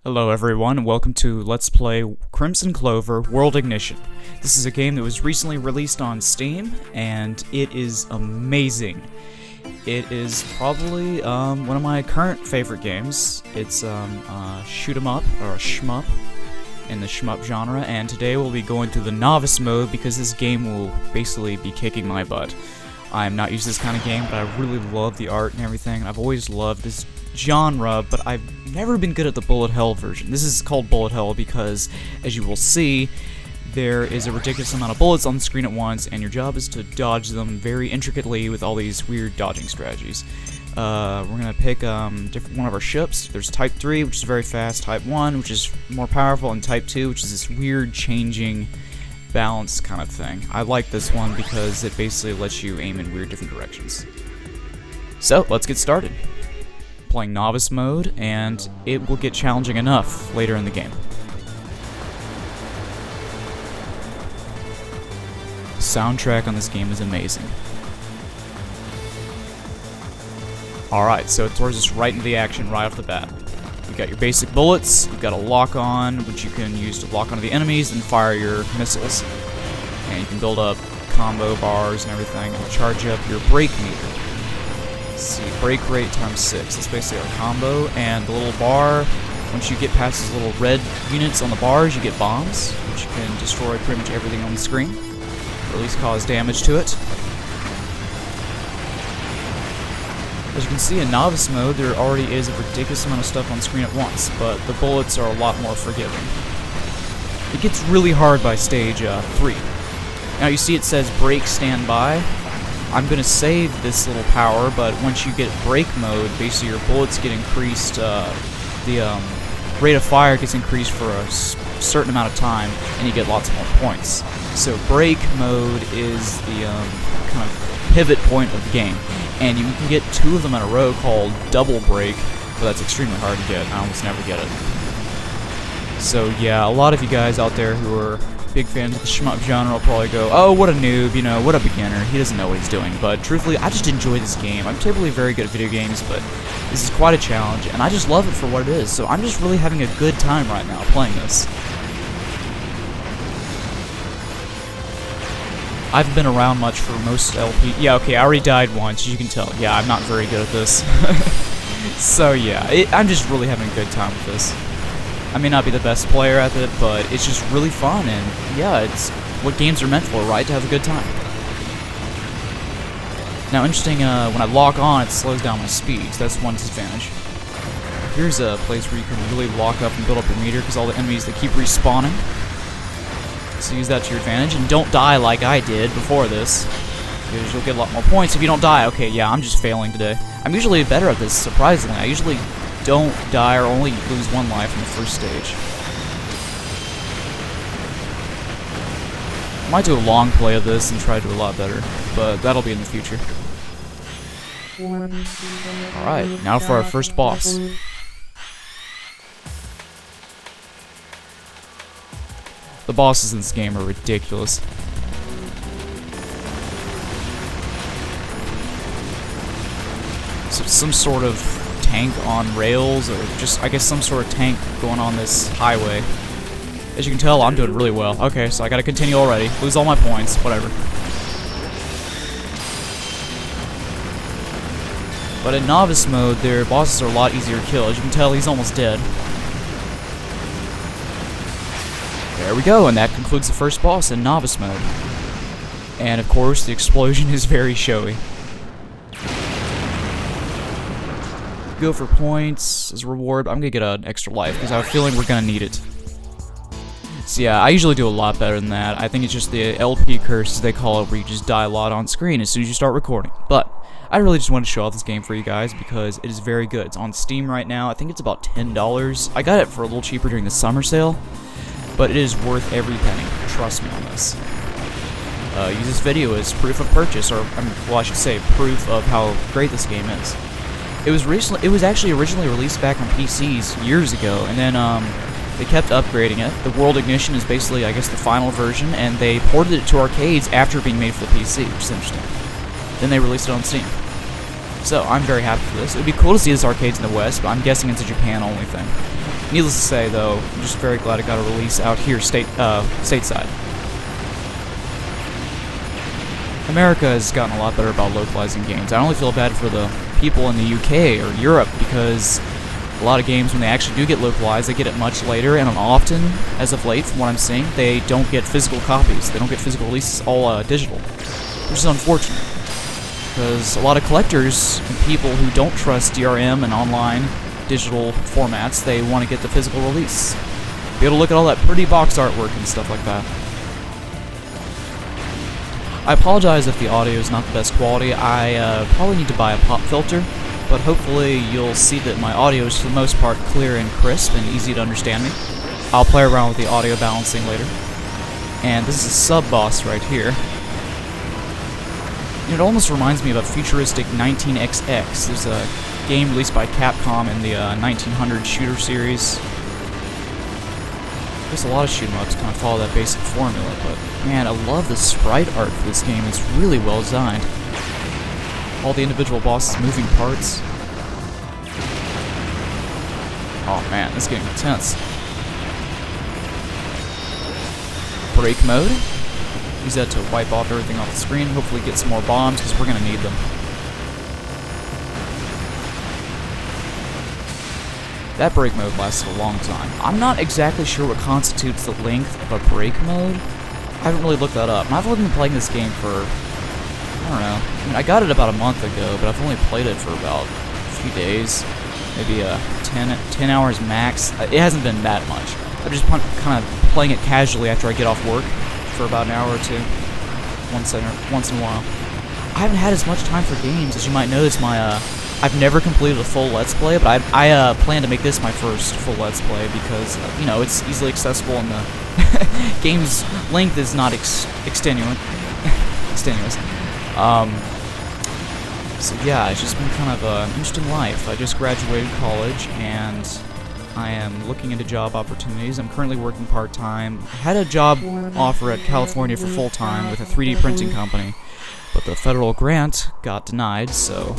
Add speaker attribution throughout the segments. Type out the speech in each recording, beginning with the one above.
Speaker 1: Hello everyone, and welcome to Let's Play Crimzon Clover World Ignition. This is a game that was recently released on Steam, and it is amazing. It is probably one of my current favorite games. It's shoot 'em up, or a shmup, in the shmup genre, and today we'll be going through the novice mode because this game will basically be kicking my butt. I'm not used to this kind of game, but I really love the art and everything, and I've always loved this genre, but I've never been good at the bullet hell version. This is called bullet hell because, as you will see, there is a ridiculous amount of bullets on the screen at once, and your job is to dodge them very intricately with all these weird dodging strategies. We're gonna pick one of our ships. There's Type 3, which is very fast, Type 1, which is more powerful, and Type 2, which is this weird changing balance kind of thing. I like this one because it basically lets you aim in weird different directions. So, let's get started. Playing novice mode, and it will get challenging enough later in the game. Soundtrack on this game is amazing. Alright, so it throws us right into the action right off the bat. You've got your basic bullets, you've got a lock on, which you can use to lock onto the enemies and fire your missiles. And you can build up combo bars and everything, and charge up your brake meter. Let's see, brake rate times 6. That's basically our combo, and the little bar, once you get past these little red units on the bars, you get bombs, which can destroy pretty much everything on the screen, or at least cause damage to it. As you can see, in novice mode, there already is a ridiculous amount of stuff on screen at once, but the bullets are a lot more forgiving. It gets really hard by stage 3. Now you see it says brake standby. I'm going to save this little power, but once you get brake mode, basically your bullets get increased, the rate of fire gets increased for a certain amount of time, and you get lots more points. So brake mode is the kind of pivot point of the game, and you can get 2 of them in a row called double brake, but that's extremely hard to get. I almost never get it. So yeah, a lot of you guys out there who are big fans of the shmup genre will probably go, oh, what a noob, you know, what a beginner, he doesn't know what he's doing. But truthfully, I just enjoy this game. I'm typically very good at video games, but this is quite a challenge, and I just love it for what it is. So I'm just really having a good time right now playing this. I haven't been around much for most LP. Yeah, okay, I already died once, as you can tell. Yeah, I'm not very good at this. So yeah, I'm just really having a good time with this. I may not be the best player at it, but it's just really fun, and yeah, it's what games are meant for, right? To have a good time. Now, interesting, when I lock on, it slows down my speed, so that's one disadvantage. Here's a place where you can really lock up and build up your meter, because all the enemies, they keep respawning. So use that to your advantage, and don't die like I did before this, because you'll get a lot more points if you don't die. Okay, yeah, I'm just failing today. I'm usually better at this, surprisingly. I usually don't die or only lose 1 life in the first stage. I might do a long play of this and try to do a lot better, but that'll be in the future. Alright, now for our first boss. The bosses in this game are ridiculous. So some sort of tank on rails, or just, I guess, some sort of tank going on this highway. As you can tell, I'm doing really well. Okay, so I gotta continue already. Lose all my points, whatever. But in novice mode, their bosses are a lot easier to kill. As you can tell, he's almost dead. There we go, and that concludes the first boss in novice mode. And of course, the explosion is very showy. Go for points as a reward, but I'm gonna get an extra life because I have a feeling we're gonna need it. So yeah, I usually do a lot better than that. I think it's just the LP curse, as they call it, where you just die a lot on screen as soon as you start recording. But I really just wanted to show off this game for you guys because it is very good. It's on Steam right now. I think it's about $10. I got it for a little cheaper during the summer sale, but it is worth every penny. Trust me on this. Use this video as proof of purchase, or well, I should say proof of how great this game is. It was actually originally released back on PCs years ago, and then they kept upgrading it. The World Ignition is basically, I guess, the final version, and they ported it to arcades after being made for the PC, which is interesting. Then they released it on Steam. So I'm very happy for this. It would be cool to see this arcades in the West, but I'm guessing it's a Japan only thing. Needless to say, though, I'm just very glad it got a release out here stateside. America has gotten a lot better about localizing games. I only feel bad for the people in the UK or Europe, because a lot of games, when they actually do get localized, they get it much later, and often, as of late, from what I'm seeing, they don't get physical copies. They don't get physical releases, all digital, which is unfortunate, because a lot of collectors and people who don't trust DRM and online digital formats, they want to get the physical release. Be able to look at all that pretty box artwork and stuff like that. I apologize if the audio is not the best quality. I probably need to buy a pop filter, but hopefully you'll see that my audio is for the most part clear and crisp and easy to understand me. I'll play around with the audio balancing later. And this is a sub-boss right here. It almost reminds me of a futuristic 19XX. There's a game released by Capcom in the 1900 shooter series. There's a lot of shoot-em-ups kind of follow that basic formula, but man, I love the sprite art for this game. It's really well designed. All the individual bosses' moving parts. Oh man, this is getting intense. Break mode. Use that to wipe off everything off the screen. Hopefully get some more bombs, because we're going to need them. That break mode lasted a long time. I'm not exactly sure what constitutes the length of a break mode. I haven't really looked that up. And I've only been playing this game for, I don't know. I mean, I got it about a month ago, but I've only played it for about a few days. Maybe 10 hours max. It hasn't been that much. I'm just kind of playing it casually after I get off work for about an hour or two. Once in a while. I haven't had as much time for games. As you might notice, I've never completed a full Let's Play, but I plan to make this my first full Let's Play because, you know, it's easily accessible and the game's length is not extenuous. So yeah, it's just been kind of an interesting life. I just graduated college and I am looking into job opportunities. I'm currently working part-time. I had a job offer at California for full-time with a 3D printing company, but the federal grant got denied, so...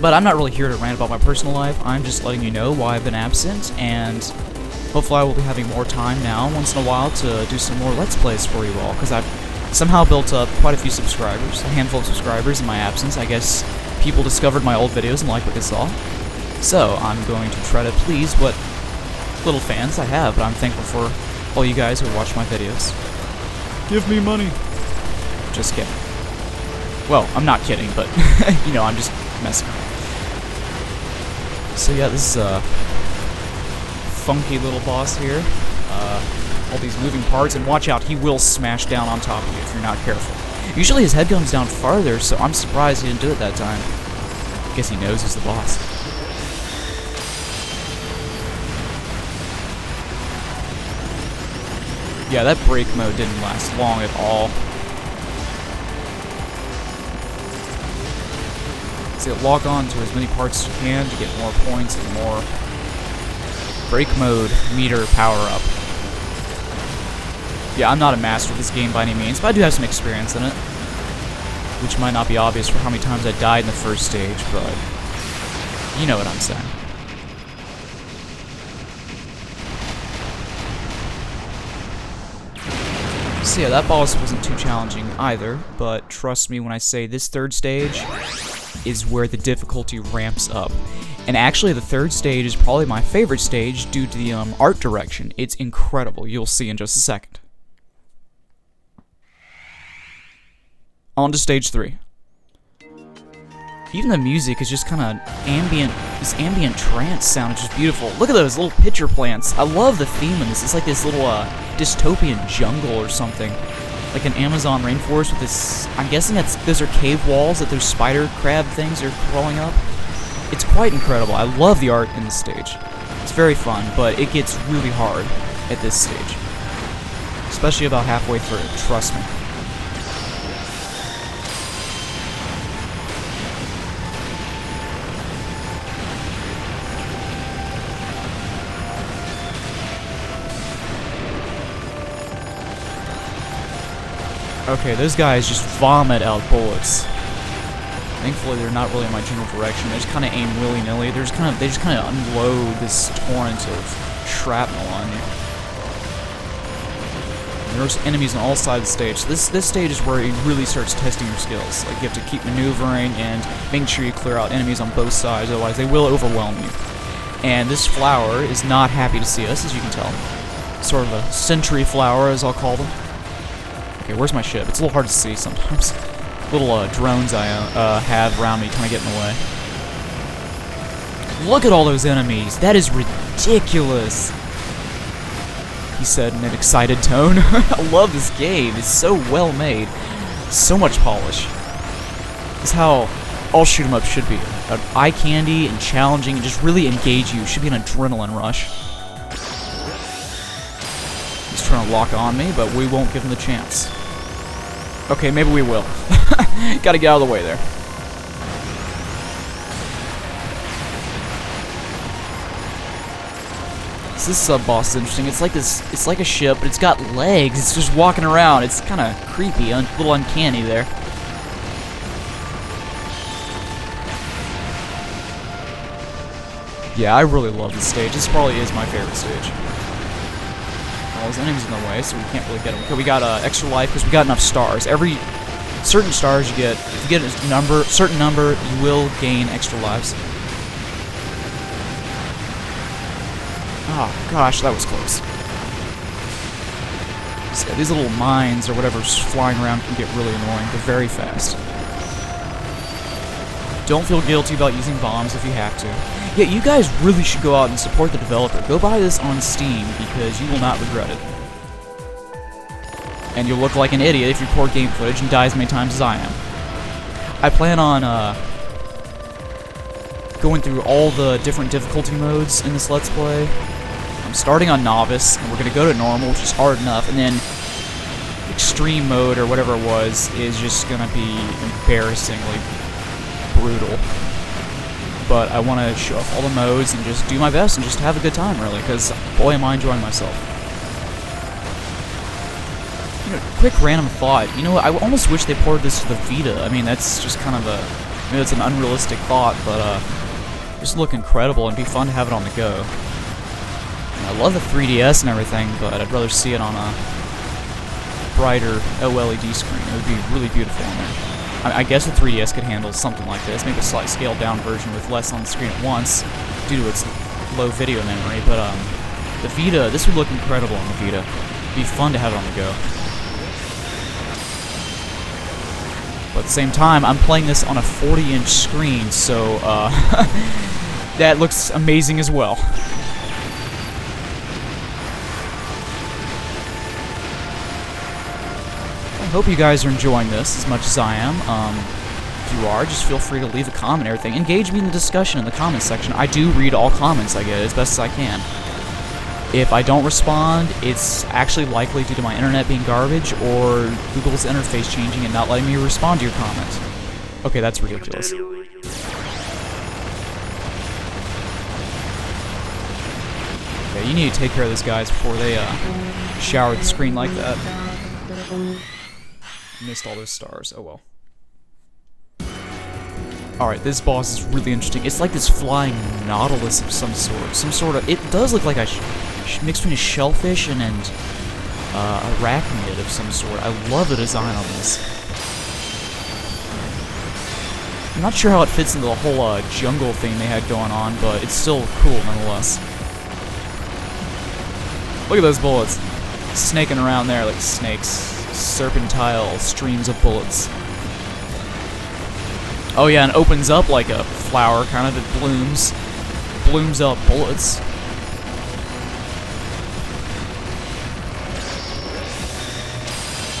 Speaker 1: But I'm not really here to rant about my personal life. I'm just letting you know why I've been absent, and hopefully I will be having more time now, once in a while, to do some more Let's Plays for you all, because I've somehow built up quite a few subscribers, a handful of subscribers in my absence. I guess people discovered my old videos and liked what they saw. So I'm going to try to please what little fans I have, but I'm thankful for all you guys who watch my videos. Give me money! Just kidding. Well, I'm not kidding, but, you know, I'm just messing around. So yeah, this is a funky little boss here. All these moving parts, and watch out, he will smash down on top of you if you're not careful. Usually his head comes down farther, so I'm surprised he didn't do it that time. I guess he knows he's the boss. Yeah, that break mode didn't last long at all. So log on to as many parts as you can to get more points and more break mode meter power up. Yeah, I'm not a master of this game by any means, but I do have some experience in it, which might not be obvious for how many times I died in the first stage, but you know what I'm saying. So yeah, that boss wasn't too challenging either, but trust me when I say this third stage is where the difficulty ramps up. And actually, the third stage is probably my favorite stage due to the art direction. It's incredible. You'll see in just a second. On to stage 3. Even the music is just kind of ambient, this ambient trance sound is just beautiful. Look at those little pitcher plants. I love the theme in this. It's like this little dystopian jungle or something. Like an Amazon rainforest with this, I'm guessing those are cave walls that those spider crab things are crawling up. It's quite incredible. I love the art in this stage. It's very fun, but it gets really hard at this stage. Especially about halfway through, trust me. Okay, those guys just vomit out bullets. Thankfully, they're not really in my general direction. They just kind of aim willy-nilly. They just kind of unload this torrent of shrapnel on you. And there's enemies on all sides of the stage. So this stage is where it really starts testing your skills. Like, you have to keep maneuvering and making sure you clear out enemies on both sides, otherwise they will overwhelm you. And this flower is not happy to see us, as you can tell. Sort of a sentry flower, as I'll call them. Okay, where's my ship? It's a little hard to see sometimes. Little drones I have around me kind of get in the way. Look at all those enemies! That is ridiculous! He said in an excited tone. I love this game. It's so well made. So much polish. This is how all shoot 'em up should be. Eye candy and challenging and just really engage you. It should be an adrenaline rush. He's trying to lock on me, but we won't give him the chance. Okay, maybe we will. Gotta get out of the way there. So this sub-boss is interesting. It's like a ship, but it's got legs. It's just walking around. It's kind of creepy, a little uncanny there. Yeah, I really love this stage. This probably is my favorite stage. Well, there's enemies in the way, so we can't really get them. Okay, we got extra life because we got enough stars. Certain stars you get, if you get a certain number, you will gain extra lives. Oh gosh, that was close. So these little mines or whatever's flying around can get really annoying. They're very fast. Don't feel guilty about using bombs if you have to. Yeah, you guys really should go out and support the developer. Go buy this on Steam because you will not regret it. And you'll look like an idiot if you record game footage and die as many times as I am. I plan on going through all the different difficulty modes in this Let's Play. I'm starting on Novice, and we're going to go to Normal, which is hard enough, and then Extreme mode, or whatever it was, is just going to be embarrassingly brutal. But I want to show off all the modes and just do my best and just have a good time, really, because boy am I enjoying myself. You know, quick random thought, you know what, I almost wish they ported this to the Vita. I mean, that's just kind of maybe it's an unrealistic thought, but just look incredible and be fun to have it on the go. And I love the 3DS and everything, but I'd rather see it on a brighter OLED screen. It would be really beautiful on there. I guess the 3DS could handle something like this, maybe a slight scaled down version with less on the screen at once due to its low video memory, but the Vita, this would look incredible on the Vita. It'd be fun to have it on the go. But at the same time, I'm playing this on a 40-inch screen, so that looks amazing as well. I hope you guys are enjoying this as much as I am. If you are, just feel free to leave a comment and everything. Engage me in the discussion in the comments section. I do read all comments I get as best as I can. If I don't respond, it's actually likely due to my internet being garbage or Google's interface changing and not letting me respond to your comments. Okay, that's ridiculous. Okay, you need to take care of these guys before they shower the screen like that. Missed all those stars. Oh well. Alright, this boss is really interesting. It's like this flying nautilus of some sort. Some sort of... It does look like a mix between a shellfish and arachnid of some sort. I love the design on this. I'm not sure how it fits into the whole jungle thing they had going on, but it's still cool nonetheless. Look at those bullets. Snaking around there like snakes. Serpentile streams of bullets. Oh yeah, and opens up like a flower, kind of. It blooms up bullets.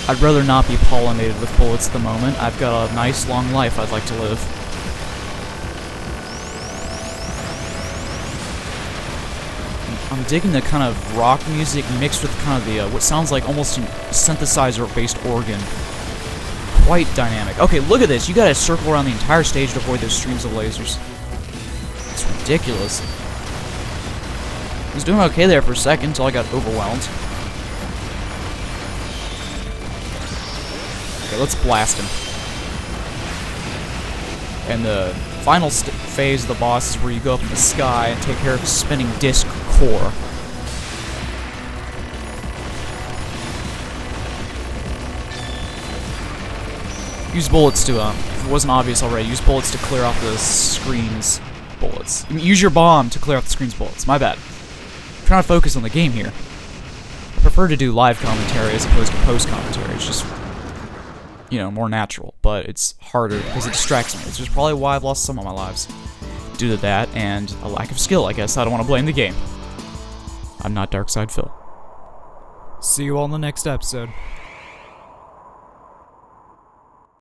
Speaker 1: I'd rather not be pollinated with bullets at the moment. I've got a nice long life I'd like to live. I'm digging the kind of rock music mixed with kind of the, what sounds like almost a synthesizer-based organ. Quite dynamic. Okay, look at this. You gotta circle around the entire stage to avoid those streams of lasers. It's ridiculous. I was doing okay there for a second until I got overwhelmed. Okay, let's blast him. And the final phase of the boss is where you go up in the sky and take care of the spinning disc core. Use bullets to, if it wasn't obvious already, use bullets to clear out the screen's bullets. Use your bomb to clear out the screen's bullets. My bad. I'm trying to focus on the game here. I prefer to do live commentary as opposed to post-commentary. It's just, you know, more natural, but it's harder because it distracts me. It's just probably why I've lost some of my lives. Due to that and a lack of skill, I guess. I don't want to blame the game. I'm not Darkside Phil. See you all in the next episode.